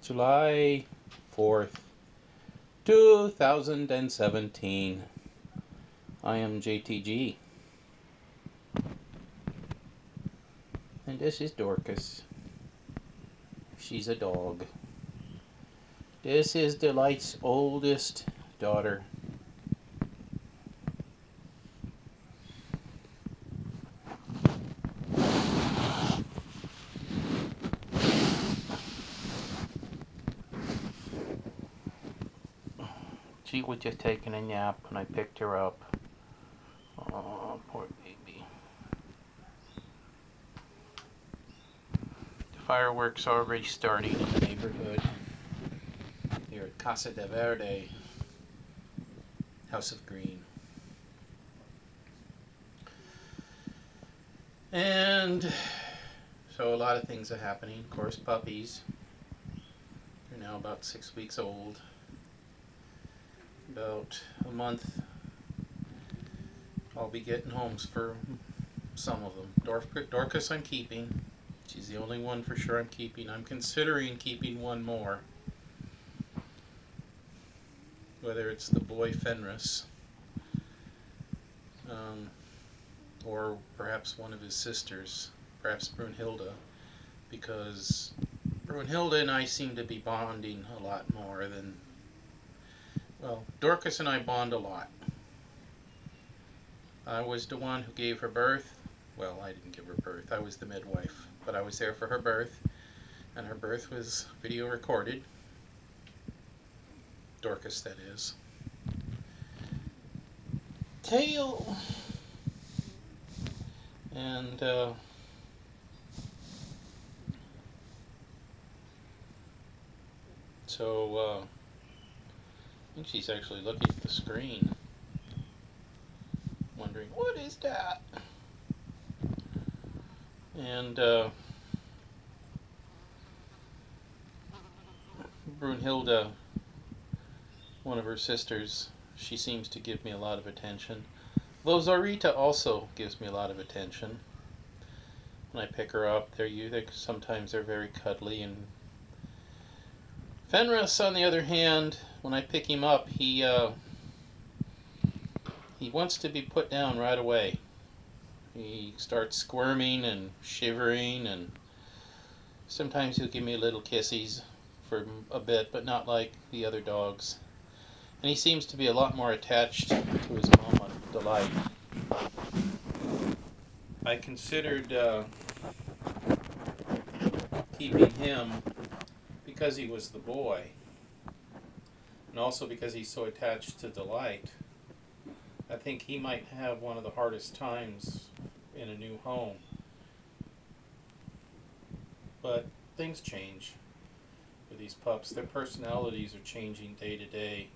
July 4th, 2017. I am JTG. And this is Dorcas. She's a dog. This is Delight's oldest daughter. She was just taking a nap and I picked her up. Oh, poor baby. The fireworks are already starting in the neighborhood. Here at Casa de Verde, House of Green. And so a lot of things are happening. Of course, puppies. They're now about 6 weeks old. About a month, I'll be getting homes for some of them. Dorcas I'm keeping. She's the only one for sure I'm keeping. I'm considering keeping one more. Whether it's the boy Fenris, or perhaps one of his sisters, perhaps Brunhilde, because Brunhilde and I seem to be bonding a lot more than, well, Dorcas and I bond a lot. I was the one who gave her birth. Well, I didn't give her birth. I was the midwife, but I was there for her birth, and her birth was video recorded. Dorcas, that is. Tail. And I think she's actually looking at the screen, wondering, what is that? And Brunhilde, one of her sisters, she seems to give me a lot of attention. Though Zarita also gives me a lot of attention. When I pick her up, sometimes they're very cuddly. And Fenris, on the other hand, when I pick him up, he wants to be put down right away. He starts squirming and shivering, and sometimes he'll give me little kissies for a bit, but not like the other dogs. And he seems to be a lot more attached to his mama, Delight. I considered keeping him because he was the boy, and also because he's so attached to Delight. I think he might have one of the hardest times in a new home. But things change for these pups. Their personalities are changing day to day.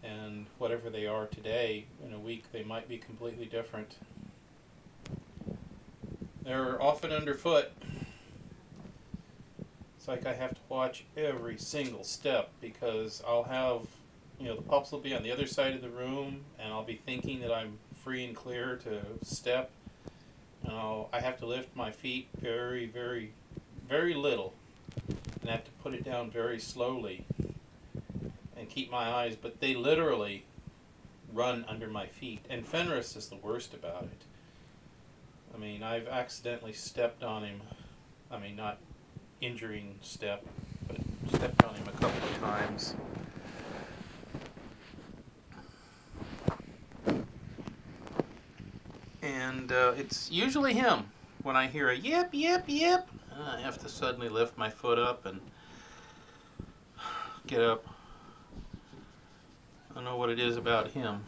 And whatever they are today, in a week they might be completely different. They're often underfoot. It's like I have to watch every single step, because I'll have, the pups will be on the other side of the room, and I'll be thinking that I'm free and clear to step. And I have to lift my feet very, very, very little, and I have to put it down very slowly and keep my eyes, but they literally run under my feet. And Fenris is the worst about it. I mean, I've accidentally stepped on him. I mean, not injuring step, but stepped on him a couple of times. And it's usually him. When I hear a yip, yip, yip, I have to suddenly lift my foot up and get up. I don't know what it is about him,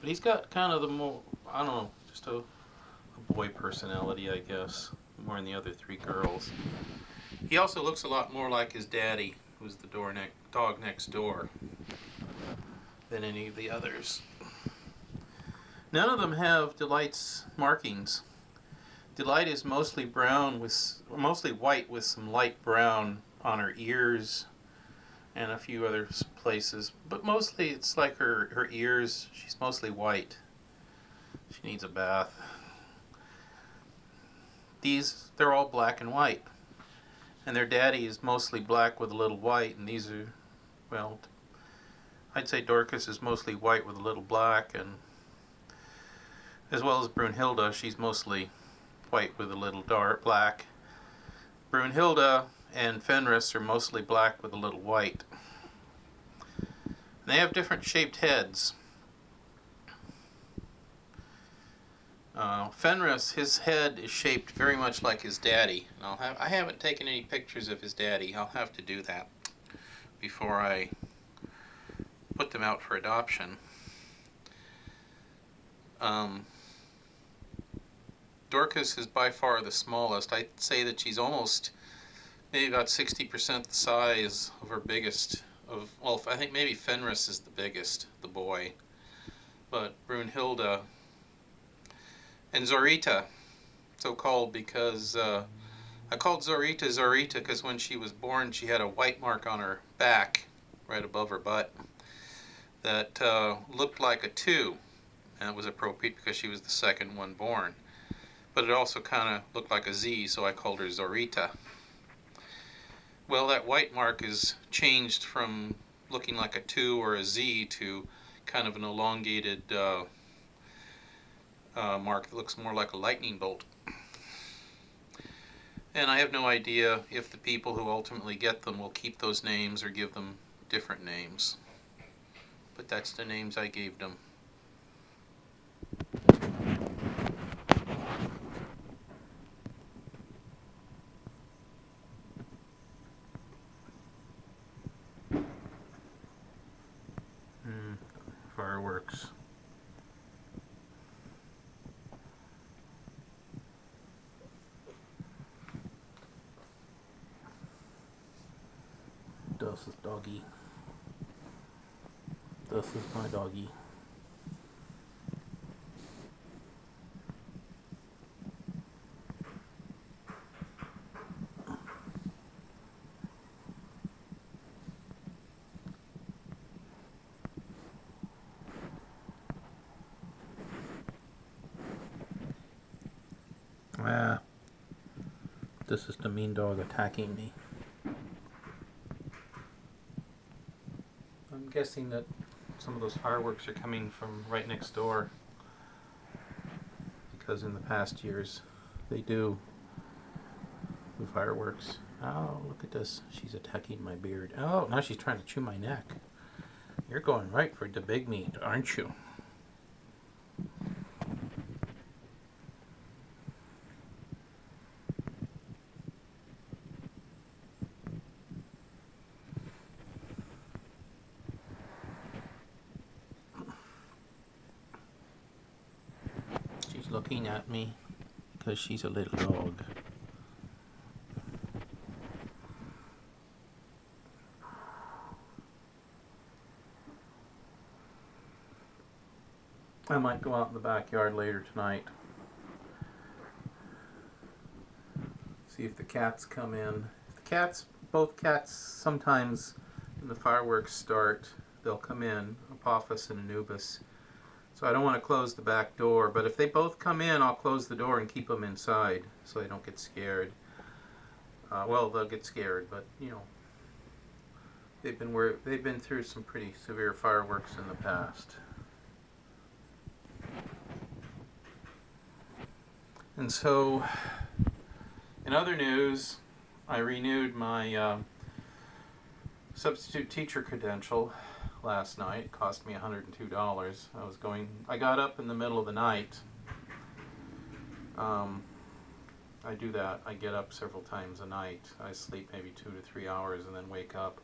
but he's got kind of the more, I don't know, just a boy personality, I guess, more than the other three girls. He also looks a lot more like his daddy, who's the dog next door, than any of the others. None of them have Delight's markings. Delight is mostly white with some light brown on her ears and a few other places, but mostly it's like her ears. She's mostly white. She needs a bath. They're all black and white. And their daddy is mostly black with a little white, and these are, well, I'd say Dorcas is mostly white with a little black, and as well as Brunhilde, she's mostly white with a little dark black. Brunhilde and Fenris are mostly black with a little white. And they have different shaped heads. Fenris, his head is shaped very much like his daddy. And I haven't taken any pictures of his daddy. I'll have to do that before I put them out for adoption. Dorcas is by far the smallest. I'd say that she's almost maybe about 60% the size of her biggest. Well, I think maybe Fenris is the biggest, the boy. But Brunhilde and Zorita, so called because I called Zorita Zorita because when she was born she had a white mark on her back right above her butt that looked like a 2, and it was appropriate because she was the second one born. But it also kind of looked like a Z, so I called her Zorita. Well, that white mark is changed from looking like a 2 or a Z to kind of an elongated mark that looks more like a lightning bolt. And I have no idea if the people who ultimately get them will keep those names or give them different names. But that's the names I gave them. Fireworks. Das ist doggy. Das is my doggy. This is the mean dog attacking me. I'm guessing that some of those fireworks are coming from right next door, because in the past years they do fireworks. Oh, look at this. She's attacking my beard. Oh, now she's trying to chew my neck. You're going right for the big meat, aren't you? Looking at me because she's a little dog. I might go out in the backyard later tonight, see if the cats come in. Both cats, sometimes when the fireworks start, they'll come in, Apophis and Anubis. So I don't want to close the back door, but if they both come in, I'll close the door and keep them inside so they don't get scared. Well, they'll get scared, but you know, they've been through some pretty severe fireworks in the past. And so, in other news, I renewed my substitute teacher credential last night. It cost me $102. I got up in the middle of the night. I do that. I get up several times a night. I sleep maybe 2 to 3 hours and then wake up.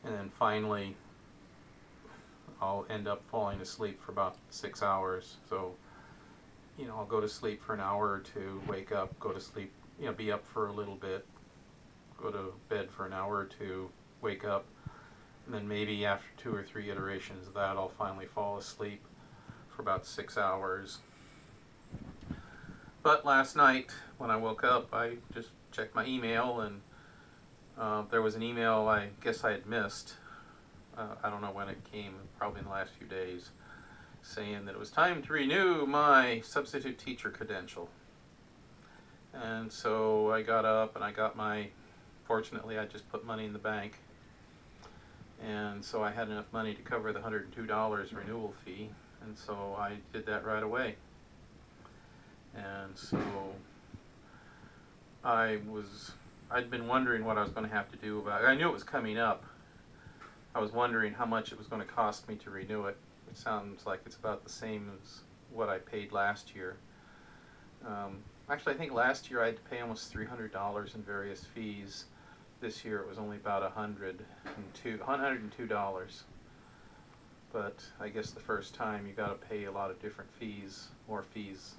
And then finally, I'll end up falling asleep for about 6 hours. So, you know, I'll go to sleep for an hour or two, wake up, go to sleep, you know, be up for a little bit, go to bed for an hour or two, wake up, and then maybe after 2 or 3 iterations of that, I'll finally fall asleep for about 6 hours. But last night, when I woke up, I just checked my email, and there was an email I guess I had missed. I don't know when it came, probably in the last few days, saying that it was time to renew my substitute teacher credential. And so I got up and I got my fortunately I just put money in the bank, and so I had enough money to cover the $102 renewal fee, and so I did that right away. And so I'd been wondering what I was going to have to do about it. I knew it was coming up. I was wondering how much it was going to cost me to renew it. It sounds like it's about the same as what I paid last year. Actually, I think last year I had to pay almost $300 in various fees. This year it was only about $102. But I guess the first time you got to pay a lot of different fees, more fees.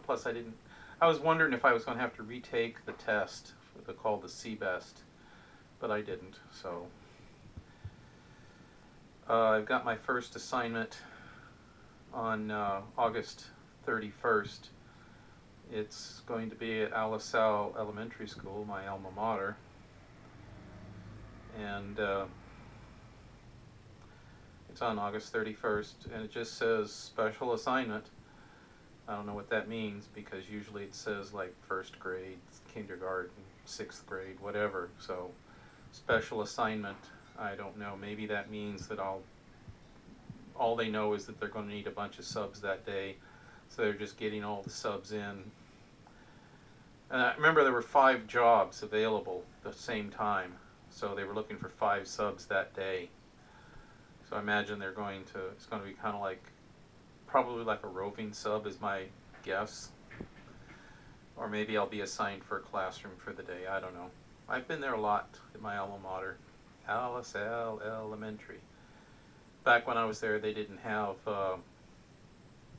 Plus I was wondering if I was going to have to retake the test, called the CBEST, but I didn't. So I've got my first assignment on August 31st. It's going to be at Alisal Elementary School, my alma mater, and it's on August 31st, and it just says special assignment. I don't know what that means, because usually it says like first grade, kindergarten, 6th grade, whatever. So special assignment, I don't know. Maybe that means that all they know is that they're going to need a bunch of subs that day, so they're just getting all the subs in. And I remember there were 5 jobs available at the same time, so they were looking for 5 subs that day. So I imagine it's going to be kind of like, probably like a roving sub is my guess. Or maybe I'll be assigned for a classroom for the day, I don't know. I've been there a lot at my alma mater, Alisal Elementary. Back when I was there, they didn't have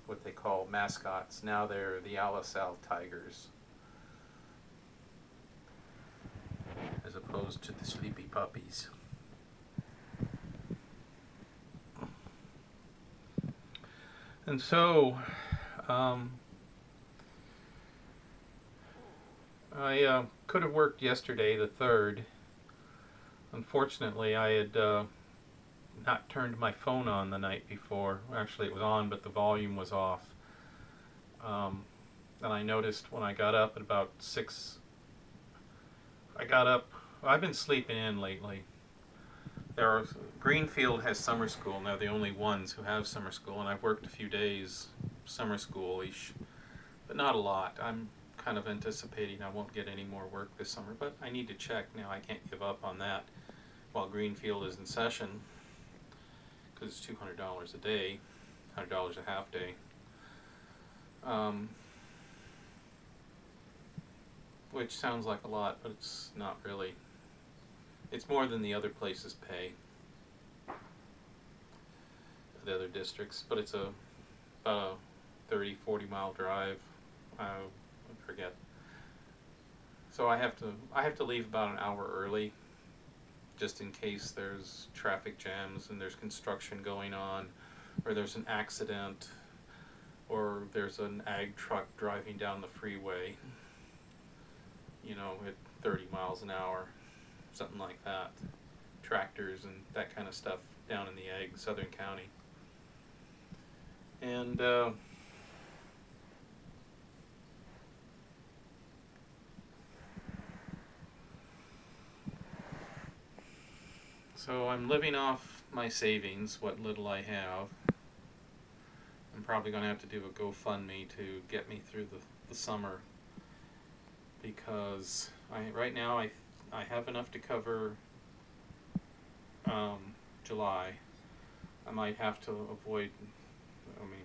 what they call mascots. Now they're the Alisal Tigers, as opposed to the Sleepy Puppies. And so I could have worked yesterday, the 3rd. Unfortunately, I had not turned my phone on the night before. Actually, it was on, but the volume was off. And I noticed when I got up at about 6, I've been sleeping in lately. Greenfield has summer school, and they're the only ones who have summer school, and I've worked a few days summer school-ish, but not a lot. I'm kind of anticipating I won't get any more work this summer, but I need to check now. I can't give up on that while Greenfield is in session, because it's $200 a day, $100 a half day. Which sounds like a lot, but it's not really. It's more than the other places pay, the other districts, but it's about a 30-40 mile drive. I forget. So I have to leave about an hour early, just in case there's traffic jams and there's construction going on, or there's an accident, or there's an ag truck driving down the freeway, at 30 miles an hour. Something like that. Tractors and that kind of stuff down in the Southern County. And so I'm living off my savings, what little I have. I'm probably going to have to do a GoFundMe to get me through the summer, because right now I have enough to cover July. I might have to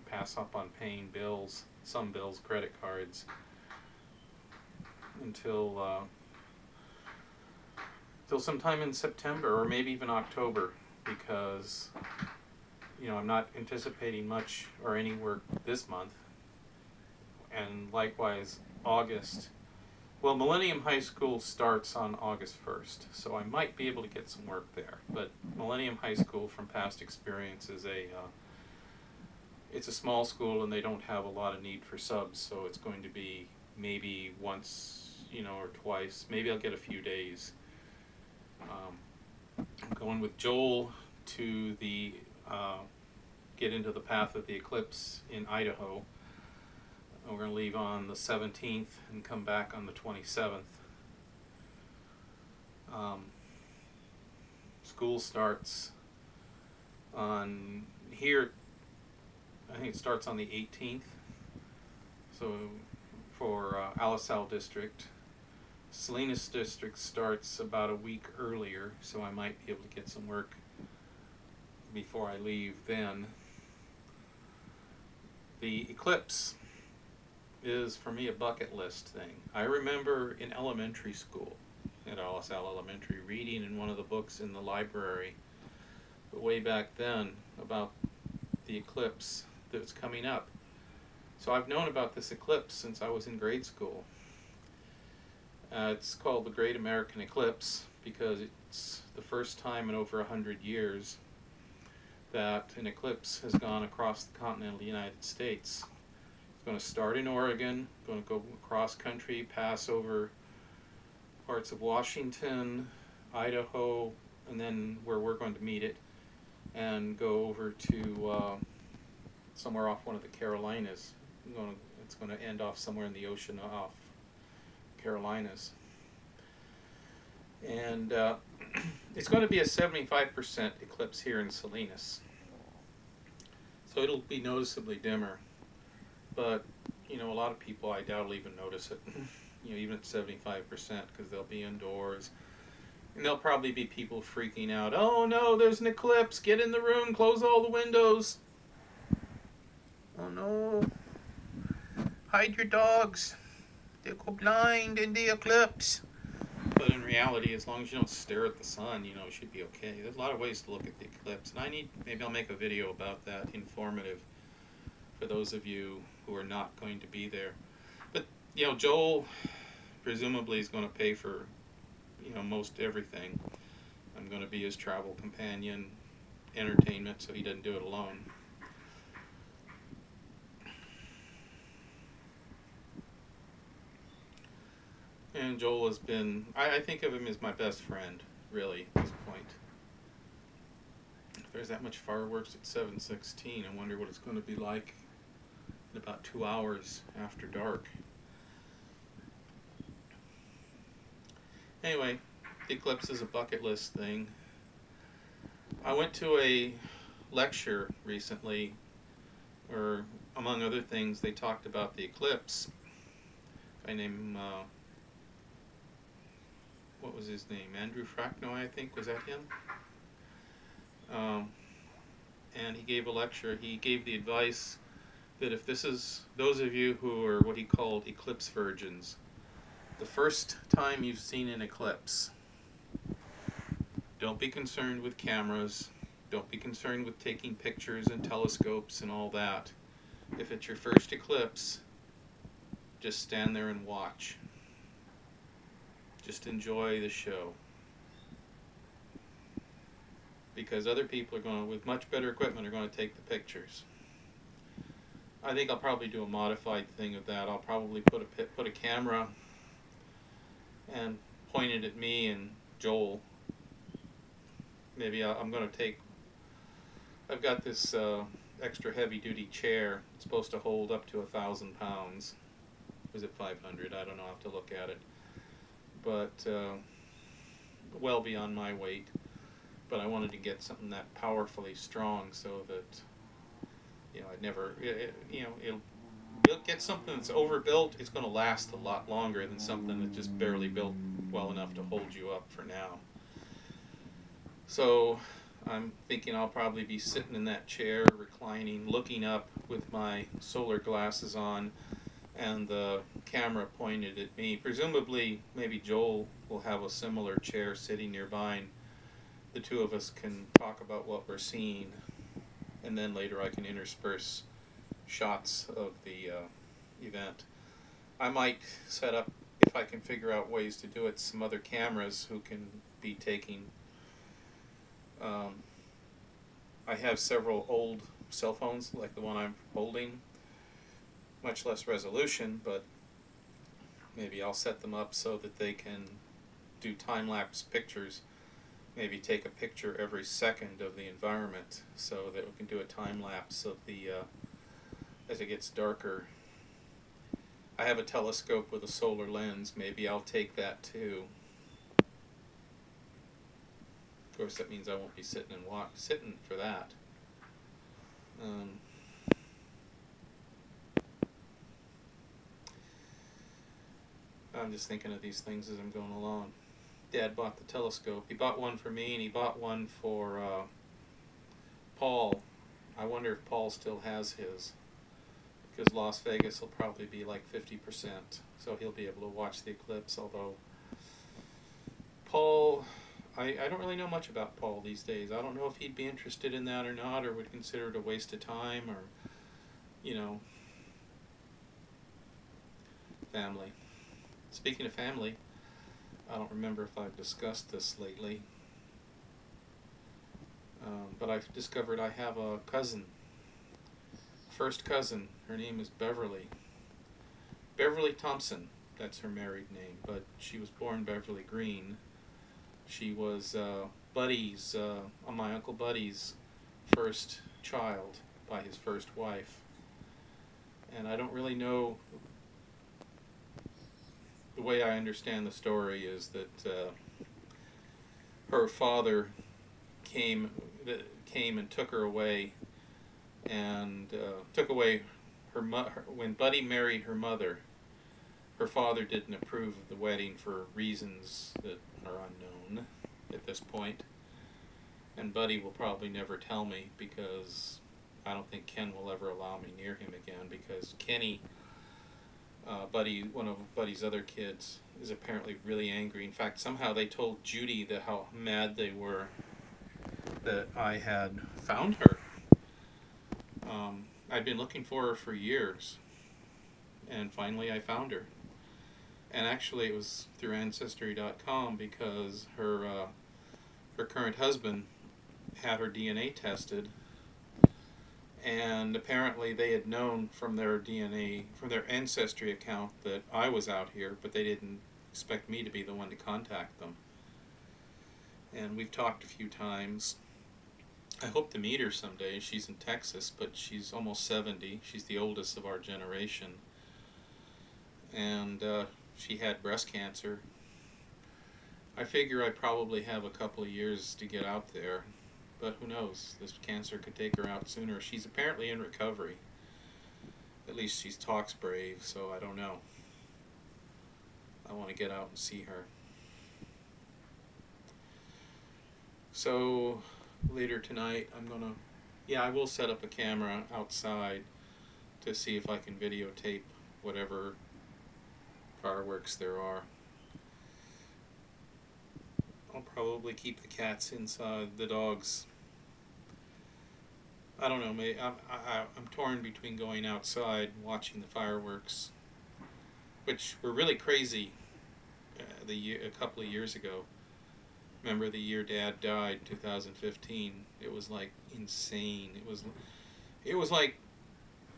pass up on paying bills, some bills, credit cards, until sometime in September, or maybe even October, because I'm not anticipating much or any work this month. And likewise, August. Well, Millennium High School starts on August 1st, so I might be able to get some work there. But Millennium High School, from past experience, is it's a small school, and they don't have a lot of need for subs, so it's going to be maybe once, or twice. Maybe I'll get a few days. I'm going with Joel to get into the path of the eclipse in Idaho. We're going to leave on the 17th and come back on the 27th. Um, School starts on here, I think it starts on the 18th. So for Alisal District. Salinas District starts about a week earlier, so I might be able to get some work before I leave then. The eclipse is, for me, a bucket list thing. I remember in elementary school, at Alisal Elementary, reading in one of the books in the library, but way back then, about the eclipse that was coming up. So I've known about this eclipse since I was in grade school. It's called the Great American Eclipse because it's the first time in over 100 years that an eclipse has gone across the continental United States. It's going to start in Oregon, going to go across country, pass over parts of Washington, Idaho, and then where we're going to meet it, and go over to somewhere off one of the Carolinas. It's going to end off somewhere in the ocean off Carolinas. And it's going to be a 75% eclipse here in Salinas. So it'll be noticeably dimmer. But, you know, a lot of people, I doubt will even notice it, you know, even at 75%, because they'll be indoors. And there'll probably be people freaking out, oh no, there's an eclipse, get in the room, close all the windows. Oh no, hide your dogs, they'll go blind in the eclipse. But in reality, as long as you don't stare at the sun, you know, it should be okay. There's a lot of ways to look at the eclipse, and maybe I'll make a video about that, informative, for those of you who are not going to be there. But, you know, Joel presumably is going to pay for, you know, most everything. I'm going to be his travel companion, entertainment, so he doesn't do it alone. And Joel has been, I think of him as my best friend, really, at this point. If there's that much fireworks at 7:16, I wonder what it's going to be like in about 2 hours after dark. Anyway, the eclipse is a bucket list thing. I went to a lecture recently where, among other things, they talked about the eclipse. I named what was his name? Andrew Fracknoy, I think. Was that him? And he gave a lecture. He gave the advice that if this is those of you who are what he called eclipse virgins, the first time you've seen an eclipse, don't be concerned with cameras. Don't be concerned with taking pictures and telescopes and all that. If it's your first eclipse, just stand there and watch. Just enjoy the show. Because other people are going to, with much better equipment, are going to take the pictures. I think I'll probably do a modified thing of that. I'll probably put a camera and point it at me and Joel. Maybe I'm going to take, I've got this extra heavy-duty chair. It's supposed to hold up to 1,000 pounds. Was it 500? I don't know. I'll have to look at it. But well beyond my weight. But I wanted to get something that powerfully strong so that, you know, I'd never, you know, it'll get something that's overbuilt. It's going to last a lot longer than something that's just barely built well enough to hold you up for now. So I'm thinking I'll probably be sitting in that chair, reclining, looking up with my solar glasses on, and the camera pointed at me. Presumably, maybe Joel will have a similar chair sitting nearby, and the two of us can talk about what we're seeing, and then later I can intersperse shots of the event. I might set up, if I can figure out ways to do it, some other cameras who can be taking. I have several old cell phones, like the one I'm holding, much less resolution, but maybe I'll set them up so that they can do time-lapse pictures. Maybe take a picture every second of the environment so that we can do a time-lapse of the, as it gets darker. I have a telescope with a solar lens. Maybe I'll take that too. course, that means I won't be sitting for that. I'm just thinking of these things as I'm going along. Dad bought the telescope. He bought one for me, and he bought one for Paul. I wonder if Paul still has his, because Las Vegas will probably be like 50%, so he'll be able to watch the eclipse, although Paul, I don't really know much about Paul these days. I don't know if he'd be interested in that or not, or would consider it a waste of time, or, you know, family. Speaking of family, I don't remember if I've discussed this lately, but I've discovered I have a cousin, first cousin. Her name is Beverly. Beverly Thompson, that's her married name, but she was born Beverly Green. She was my Uncle Buddy's first child by his first wife. And I don't really know, the way I understand the story is that her father came and took her away, and took away when Buddy married her mother. Her father didn't approve of the wedding for reasons that are unknown at this point, and Buddy will probably never tell me, because I don't think Ken will ever allow me near him again, because Kenny, one of Buddy's other kids, is apparently really angry. In fact, somehow they told Judy how mad they were that I had found her. I'd been looking for her for years, and finally I found her. And actually it was through Ancestry.com, because her current husband had her DNA tested, and apparently they had known from their DNA, from their Ancestry account, that I was out here, but they didn't expect me to be the one to contact them. And we've talked a few times. I hope to meet her someday. She's in Texas, but she's almost 70. She's the oldest of our generation. And she had breast cancer. I figure I probably have a couple of years to get out there, but who knows? This cancer could take her out sooner. She's apparently in recovery. At least she talks brave, so I don't know. I want to get out and see her. So later tonight I will set up a camera outside to see if I can videotape whatever fireworks there are. I'll probably keep the cats inside, the dogs. I don't know, maybe I'm torn between going outside and watching the fireworks, which were really crazy a couple of years ago. Remember the year Dad died, 2015? It was like insane. It was like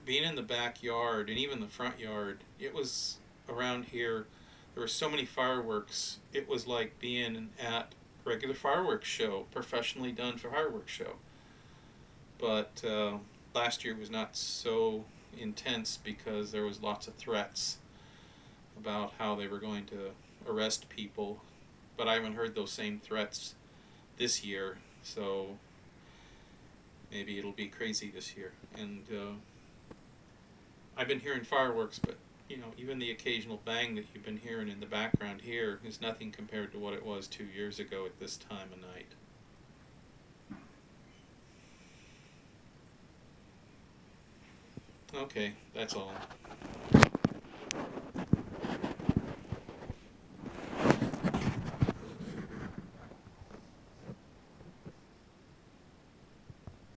being in the backyard and even the front yard. It was around here. There were so many fireworks. It was like being at a regular fireworks show, professionally done fireworks show. But last year was not so intense, because there was lots of threats about how they were going to arrest people. But I haven't heard those same threats this year, so maybe it'll be crazy this year. And I've been hearing fireworks, but you know, even the occasional bang that you've been hearing in the background here is nothing compared to what it was 2 years ago at this time of night. Okay, that's all.